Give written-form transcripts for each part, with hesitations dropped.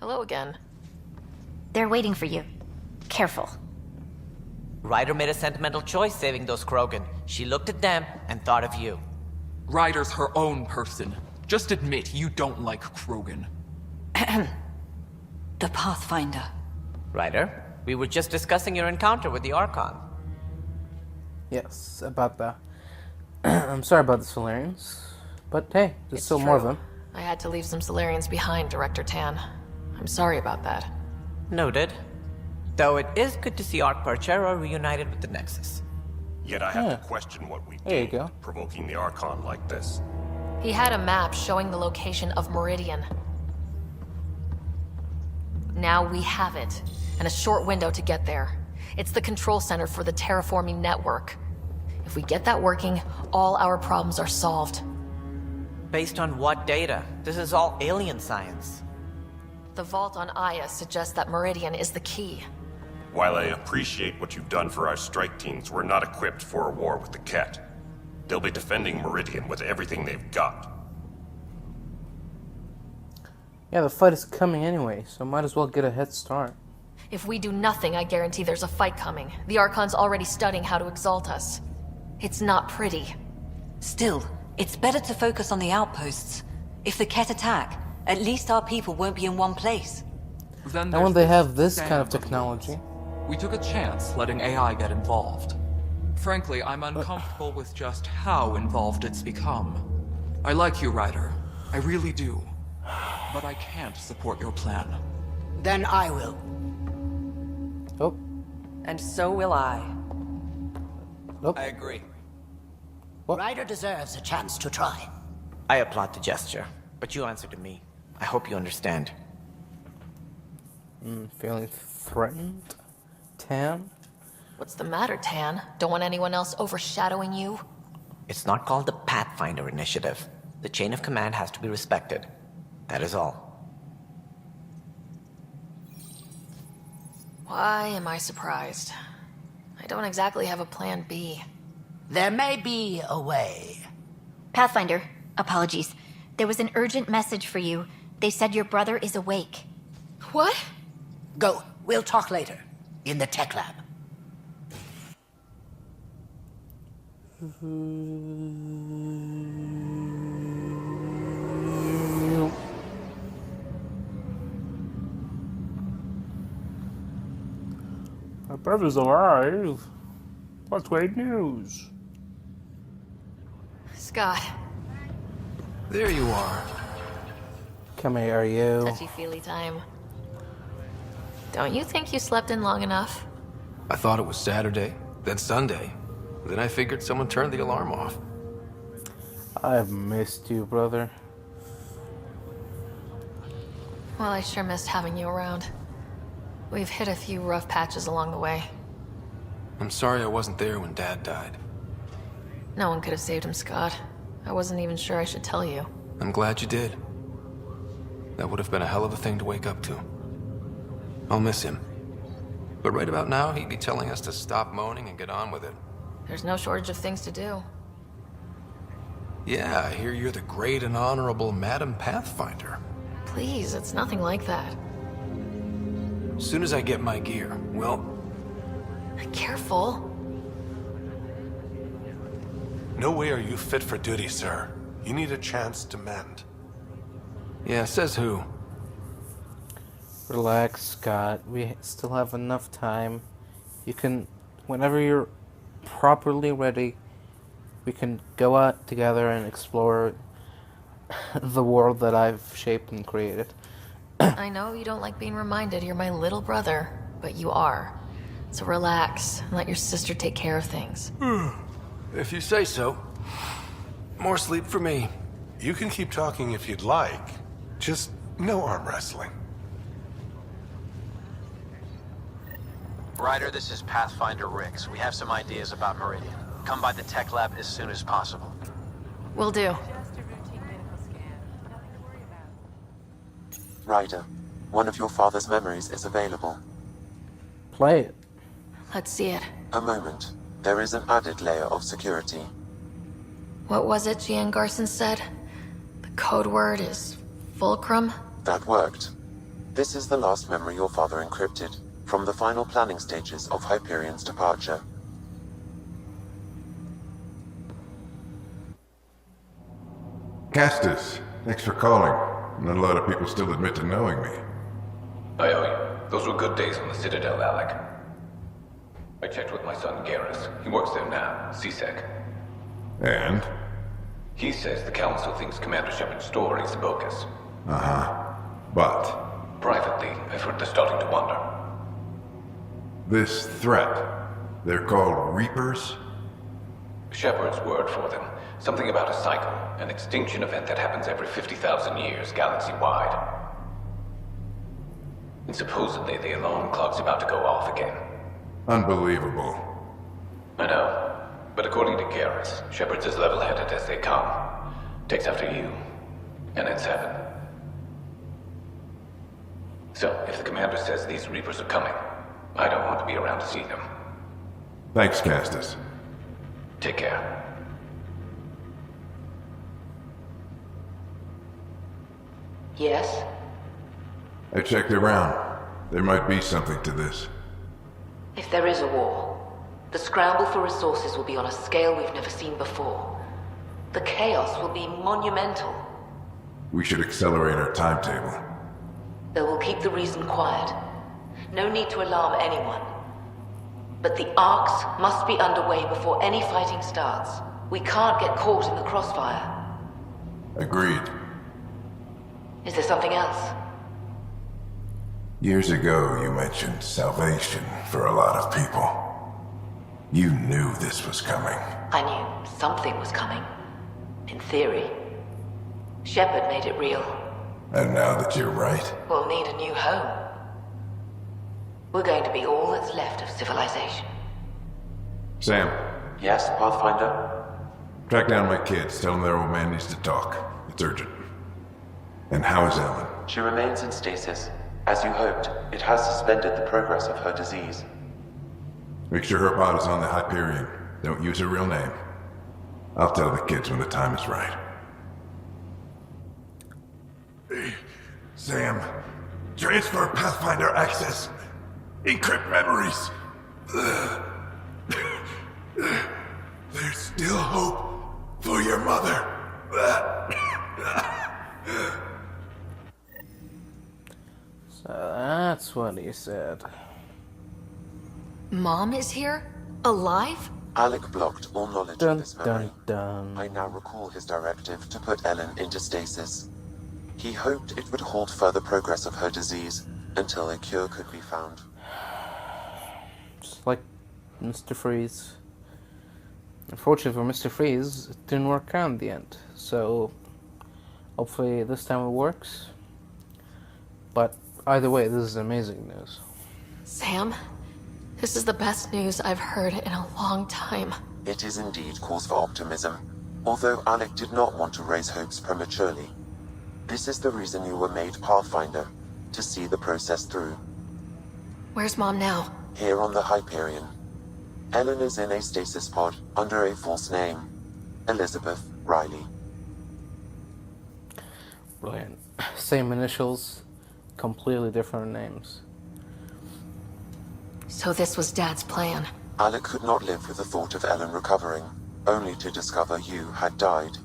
Hello again. They're waiting for you. Careful. Ryder made a sentimental choice saving those Krogan. She looked at them and thought of you. Ryder's her own person. Just admit you don't like Krogan. The Pathfinder. Ryder, we were just discussing your encounter with the Archon. Yes, about that. I'm sorry about the Solarians, but hey, there's It's still more of true. them. I had to leave some Solarians behind, Director Tan. I'm sorry about that. Noted. Though it is good to see Arc Parchera reunited with the Nexus. Yet I have to question what we There you did, go. provoking the Archon like this. He had a map showing the location of Meridian. Now we have it, and a short window to get there. It's the control center for the terraforming network. If we get that working, all our problems are solved. Based on what data? This is all alien science. The vault on Aya suggests that Meridian is the key. While I appreciate what you've done for our strike teams, we're not equipped for a war with the Ket. They'll be defending Meridian with everything they've got. Yeah, the fight is coming anyway, so might as well get a head start. If we do nothing, I guarantee there's a fight coming. The Archon's already studying how to exalt us. It's not pretty. Still, it's better to focus on the outposts. If the Ket attack, at least our people won't be in one place. Then And when there's they have this Sam kind of of technology, We took a chance letting AI get involved. Frankly, I'm uncomfortable with just how involved it's become. I like you, Ryder. I really do. But I can't support your plan. Then I will. oh, And so will I. nope. I agree. Ryder deserves a chance to try. I applaud the gesture, but you answer to me. I hope you understand. Feeling threatened? Tam? What's the matter, Tan? Don't want anyone else overshadowing you? It's not called the Pathfinder Initiative. The chain of command has to be respected. That is all. Why am I surprised? I don't exactly have a plan B. There may be a way. Pathfinder, apologies. There was an urgent message for you. They said your brother is awake. What? Go. We'll talk later. In the tech lab. My brother's alive. What's great news? Scott. There you are. Come here, are you? Touchy-feely time. Don't you think you slept in long enough? I thought it was Saturday, then Sunday. Then I figured someone turned the alarm off. I've missed you, brother. Well, I sure missed having you around. We've hit a few rough patches along the way. I'm sorry I wasn't there when Dad died. No one could have saved him, Scott. I wasn't even sure I should tell you. I'm glad you did. That would have been a hell of a thing to wake up to. I'll miss him. But right about now, he'd be telling us to stop moaning and get on with it. There's no shortage of things to do. Yeah, I hear you're the great and honorable Madam Pathfinder. Please, it's nothing like that. As soon as I get my gear, well, Careful. No way are you fit for duty, sir. You need a chance to mend. yeah, says who? Relax, Scott. We still have enough time. You can, whenever you're properly ready, we can go out together and explore the world that I've shaped and created. I know you don't like being reminded you're my little brother, but you are. So relax and let your sister take care of things. If you say so. More sleep for me. You can keep talking if you'd like. Just no arm wrestling. Ryder, this is Pathfinder Rix. We have some ideas about Meridian. Come by the tech lab as soon as possible. Will do. Ryder, one of your father's memories is available. Play it. Let's see it. A moment. There is an added layer of security. What was it Gian Garson said? The code word is fulcrum? That worked. This is the last memory your father encrypted, from the final planning stages of Hyperion's departure. Castus, thanks for calling. Not a lot of people still admit to knowing me. I owe you. Those were good days on the Citadel, Alec. I checked with my son Garrus. He works there now, CSEC. And? He says the Council thinks Commander Shepard's story is bogus. Uh-huh. But? Privately, I've heard they're starting to wonder. This threat, they're called Reapers? Shepard's word for them. Something about a cycle, an extinction event that happens every 50,000 years, galaxy-wide. And supposedly the alarm clock's about to go off again. Unbelievable. I know. But according to Garrus, Shepard's as level-headed as they come. Takes after you. And it's heaven. So, if the commander says these Reapers are coming, I don't want to be around to see them. Thanks, Castus. Take care. Yes? I checked around. There might be something to this. If there is a war, the scramble for resources will be on a scale we've never seen before. The chaos will be monumental. We should accelerate our timetable. They will keep the reason quiet. No need to alarm anyone. But the arcs must be underway before any fighting starts. We can't get caught in the crossfire. Agreed. Is there something else? Years ago, you mentioned salvation for a lot of people. You knew this was coming. I knew something was coming. In theory. Shepard made it real. And now that you're right, We'll need a new home. We're going to be all that's left of civilization. Sam, Yes, Pathfinder? track down my kids. Tell them their old man needs to talk. It's urgent. And how is Ellen? She remains in stasis. As you hoped, it has suspended the progress of her disease. Make sure her pod is on the Hyperion. Don't use her real name. I'll tell the kids when the time is right. Hey, Sam, transfer Pathfinder access. Encrypt memories. There's still hope for your mother. So that's what he said. Mom is here? Alive? Alec blocked all knowledge Dun, of this memory. dun, dun. I now recall his directive to put Ellen into stasis. He hoped it would halt further progress of her disease until a cure could be found. Just like Mr. Freeze. Unfortunately for Mr. Freeze, it didn't work out in the end. So, hopefully this time it works. But either way, this is amazing news. Sam, this is the best news I've heard in a long time. It is indeed cause for optimism, although Alec did not want to raise hopes prematurely. This is the reason you were made Pathfinder, to see the process through. Where's Mom now? Here on the Hyperion. Ellen is in a stasis pod under a false name. Elizabeth Riley. Brilliant. Same initials, completely different names. So this was Dad's plan. Alec could not live with the thought of Ellen recovering, only to discover you had died.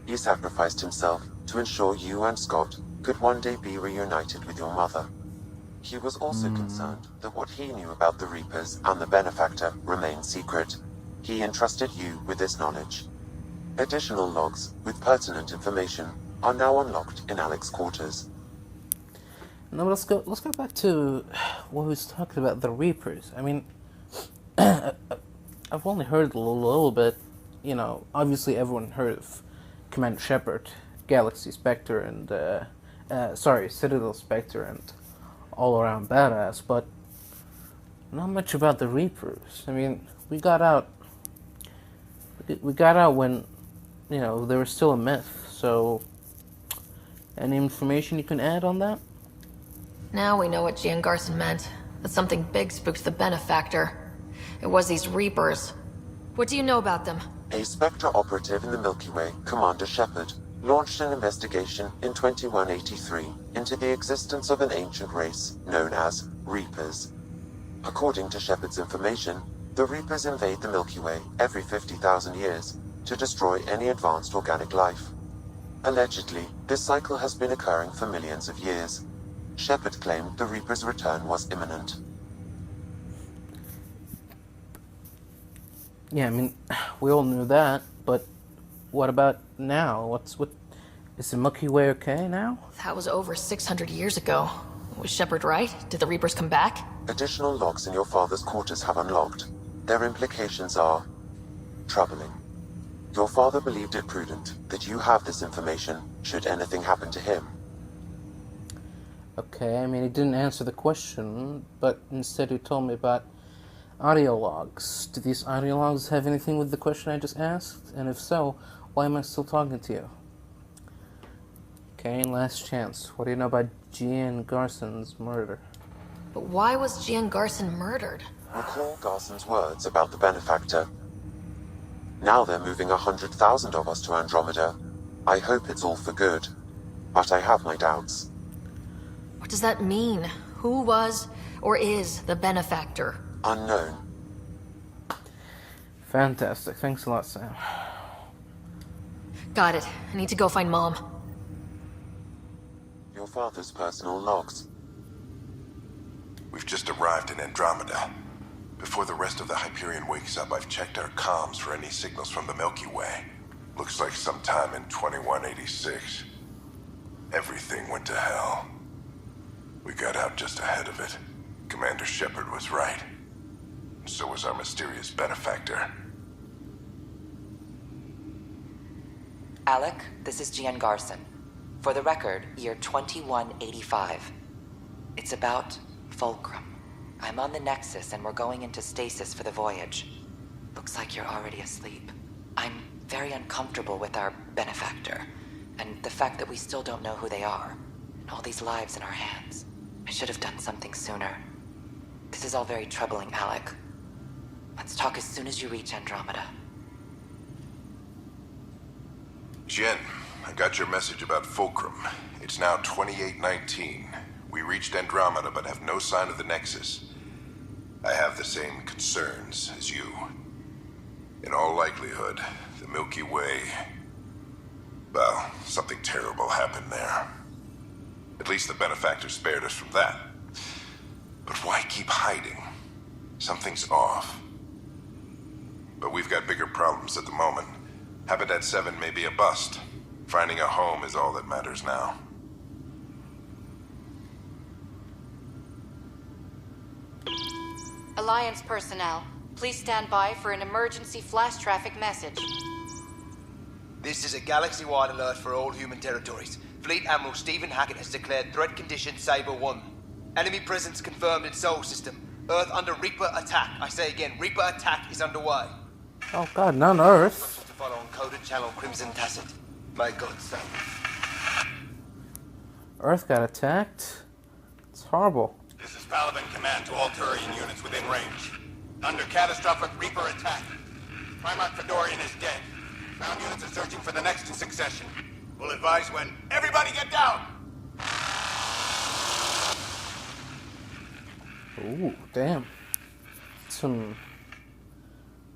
He sacrificed himself to ensure you and Scott could one day be reunited with your mother. He was also concerned that what he knew about the Reapers and the Benefactor remained secret. He entrusted you with this knowledge. Additional logs with pertinent information are now unlocked in Alec's quarters. Now let's go back to what we was talking about, the Reapers. I mean, I've only heard a little bit, you know, obviously everyone heard of Commander Shepard, Galaxy Spectre, and, Citadel Spectre, and all-around badass, but not much about the Reapers. I mean, we got out when, you know, they were still a myth, so any information you can add on that? Now we know what Jan Garson meant. That something big spooked the Benefactor. It was these Reapers. What do you know about them? A Spectre operative in the Milky Way, Commander Shepard, launched an investigation in 2183 into the existence of an ancient race known as Reapers. According to Shepard's information, the Reapers invade the Milky Way every 50,000 years to destroy any advanced organic life. Allegedly, this cycle has been occurring for millions of years. Shepard claimed the Reapers' return was imminent. Yeah, I mean, we all knew that, but what about now? Is the Milky Way okay now? That was over 600 years ago. Was Shepard right? Did the Reapers come back? Additional logs in your father's quarters have unlocked. Their implications are troubling. Your father believed it prudent that you have this information should anything happen to him. Okay, I mean, he didn't answer the question, but instead he told me about audio logs. Do these audio logs have anything with the question I just asked? And if so, why am I still talking to you? Okay, last chance. What do you know about Gian Garson's murder? But why was Gian Garson murdered? Recall Garson's words about the benefactor. Now they're moving 100,000 of us to Andromeda. I hope it's all for good, but I have my doubts. What does that mean? Who was or is the benefactor? Unknown. Fantastic. Thanks a lot, Sam. Got it. I need to go find Mom. Your father's personal logs. We've just arrived in Andromeda. Before the rest of the Hyperion wakes up, I've checked our comms for any signals from the Milky Way. Looks like sometime in 2186. Everything went to hell. We got out just ahead of it. Commander Shepard was right. So was our mysterious benefactor. Alec, this is Gian Garson. For the record, year 2185. It's about Fulcrum. I'm on the Nexus and we're going into stasis for the voyage. Looks like you're already asleep. I'm very uncomfortable with our benefactor, and the fact that we still don't know who they are, and all these lives in our hands. I should have done something sooner. This is all very troubling, Alec. Let's talk as soon as you reach Andromeda. Jen, I got your message about Fulcrum. It's now 2819. We reached Andromeda but have no sign of the Nexus. I have the same concerns as you. In all likelihood, the Milky Way... well, something terrible happened there. At least the benefactor spared us from that. But why keep hiding? Something's off. But we've got bigger problems at the moment. Habitat 7 may be a bust. Finding a home is all that matters now. Alliance personnel, please stand by for an emergency flash traffic message. This is a galaxy-wide alert for all human territories. Fleet Admiral Stephen Hackett has declared threat condition Saber 1. Enemy presence confirmed in Sol system. Earth under Reaper attack. I say again, Reaper attack is underway. Oh god, not Earth. To follow on coded channel Crimson Tacit. May God save. Earth got attacked? It's horrible. This is Paladin Command to all Turian units within range. Under catastrophic Reaper attack. Primarch Fedorian is dead. Ground units are searching for the next in succession. We'll advise when. Everybody get down! Ooh, damn. Some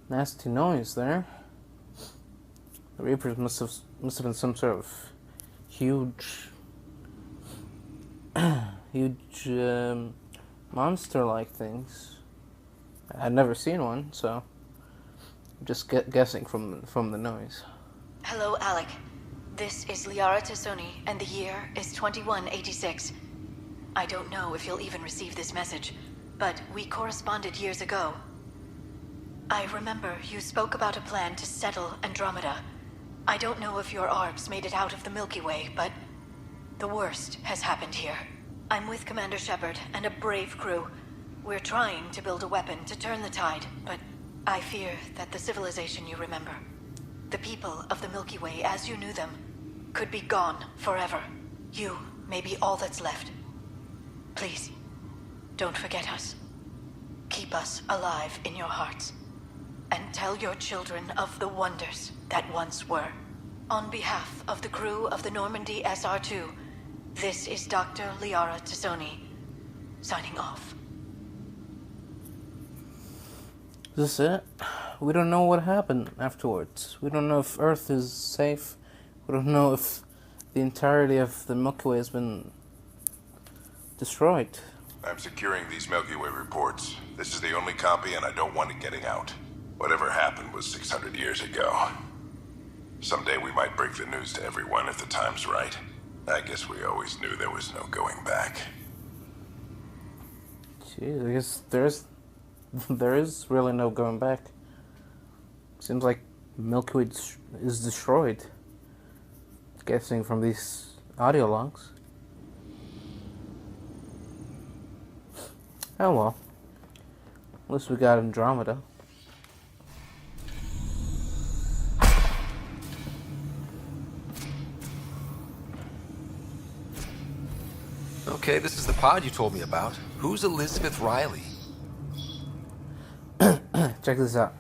nasty noise there. The Reapers must have been some sort of huge monster-like things. I'd never seen one, so I'm just guessing from the noise. Hello, Alec. This is Liara Tassoni, and the year is 2186. I don't know if you'll even receive this message, but we corresponded years ago. I remember you spoke about a plan to settle Andromeda. I don't know if your ARCs made it out of the Milky Way, but the worst has happened here. I'm with Commander Shepard and a brave crew. We're trying to build a weapon to turn the tide, but I fear that the civilization you remember, the people of the Milky Way as you knew them, could be gone forever. You may be all that's left. Please, don't forget us. Keep us alive in your hearts. And tell your children of the wonders that once were. On behalf of the crew of the Normandy SR2, this is Dr. Liara Tassoni, signing off. Is this it? We don't know what happened afterwards. We don't know if Earth is safe. We don't know if the entirety of the Milky Way has been destroyed. I'm securing these Milky Way reports. This is the only copy, and I don't want it getting out. Whatever happened was 600 years ago. Someday we might break the news to everyone if the time's right. I guess we always knew there was no going back. Jeez, I guess there is really no going back. Seems like Milky Way is destroyed. Guessing from these audio logs. Oh well. At least we got Andromeda. Okay, this is the pod you told me about. Who's Elizabeth Riley? Check this out.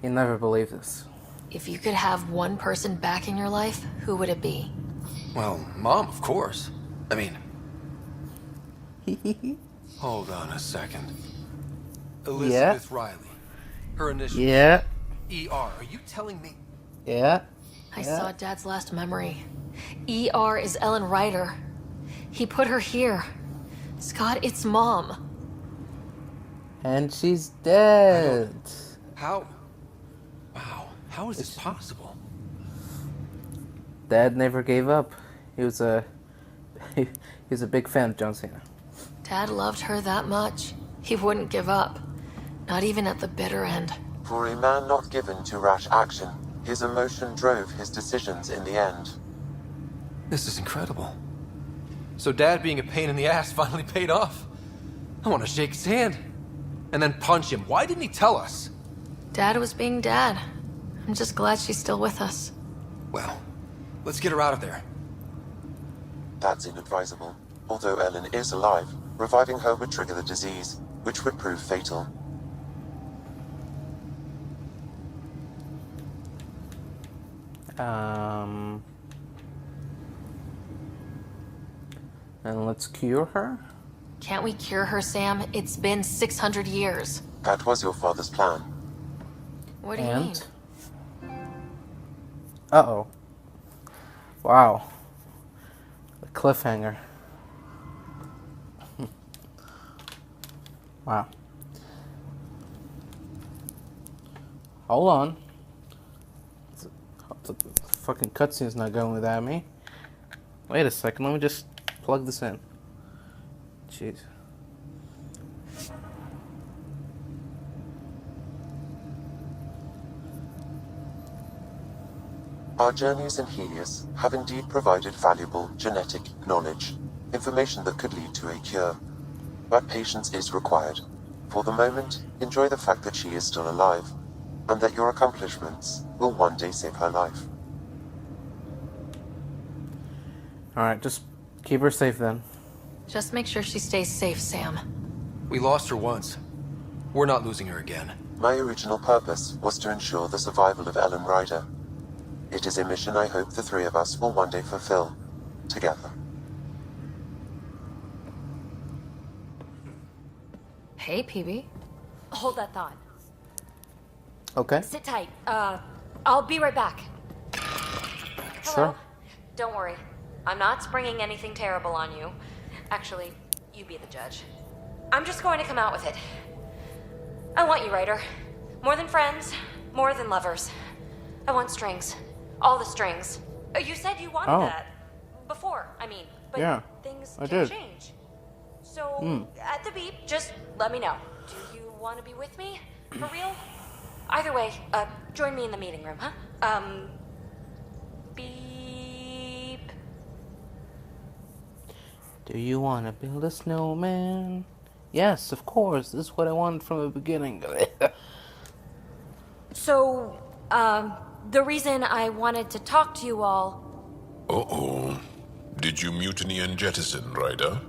You'll never believe this. If you could have one person back in your life, who would it be? Well, Mom, of course. I mean... Hold on a second. Elizabeth Riley. Her initials. Yeah. ER. Are you telling me? Yeah. I saw Dad's last memory. ER is Ellen Ryder. He put her here. Scott, it's Mom. And she's dead. How? Wow. How is this possible? Dad never gave up. He was a big fan of John Cena. Dad loved her that much. He wouldn't give up. Not even at the bitter end. For a man not given to rash action, his emotion drove his decisions in the end. This is incredible. So Dad being a pain in the ass finally paid off. I want to shake his hand. And then punch him. Why didn't he tell us? Dad was being Dad. I'm just glad she's still with us. Well, let's get her out of there. That's inadvisable. Although Ellen is alive, reviving her would trigger the disease, which would prove fatal. And let's cure her? Can't we cure her, Sam? It's been 600 years. That was your father's plan. What do you mean? Uh-oh. Wow. A cliffhanger. Wow. Hold on. The fucking cutscene's not going without me. Wait a second, let me just plug this in. Jeez. Our journeys in Helios have indeed provided valuable genetic knowledge, information that could lead to a cure. But patience is required. For the moment, enjoy the fact that she is still alive, and that your accomplishments will one day save her life. Alright, just keep her safe then. Just make sure she stays safe, Sam. We lost her once. We're not losing her again. My original purpose was to ensure the survival of Ellen Ryder. It is a mission I hope the three of us will one day fulfill, together. Hey, PB. Hold that thought. Okay. Sit tight. I'll be right back. Sure. Don't worry. I'm not springing anything terrible on you. Actually, you be the judge. I'm just going to come out with it. I want you, Ryder. More than friends, more than lovers. I want strings. All the strings. You said you wanted that. Before, I mean. But yeah, things I can did. change. So, at the beep, just let me know. Do you want to be with me? For real? Either way, join me in the meeting room, huh? Beep. Do you want to build a snowman? Yes, of course. This is what I wanted from the beginning. So, the reason I wanted to talk to you all... Uh-oh. Did you mutiny and jettison, Ryder?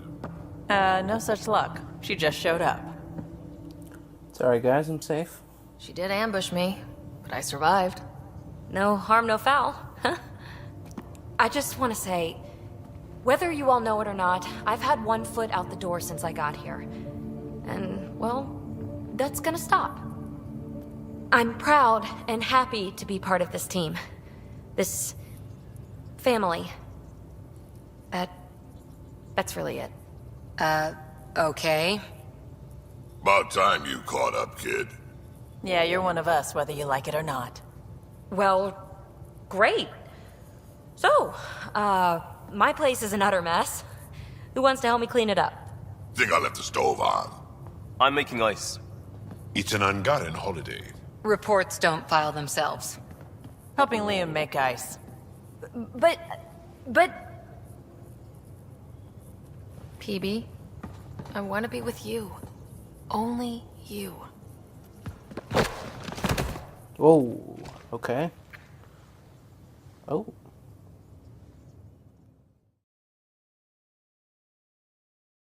No such luck. She just showed up. Sorry, guys, I'm safe. She did ambush me, but I survived. No harm, no foul, huh? I just want to say, whether you all know it or not, I've had one foot out the door since I got here. And, well, that's gonna stop. I'm proud and happy to be part of this team. This family. That's really it. Okay. About time you caught up, kid. Yeah, you're one of us, whether you like it or not. Well, great. So, my place is an utter mess. Who wants to help me clean it up? Think I left the stove on. I'm making ice. It's an ungotten holiday. Reports don't file themselves. Helping Liam make ice. But... PB, I want to be with you. Only you. Oh, okay. Oh.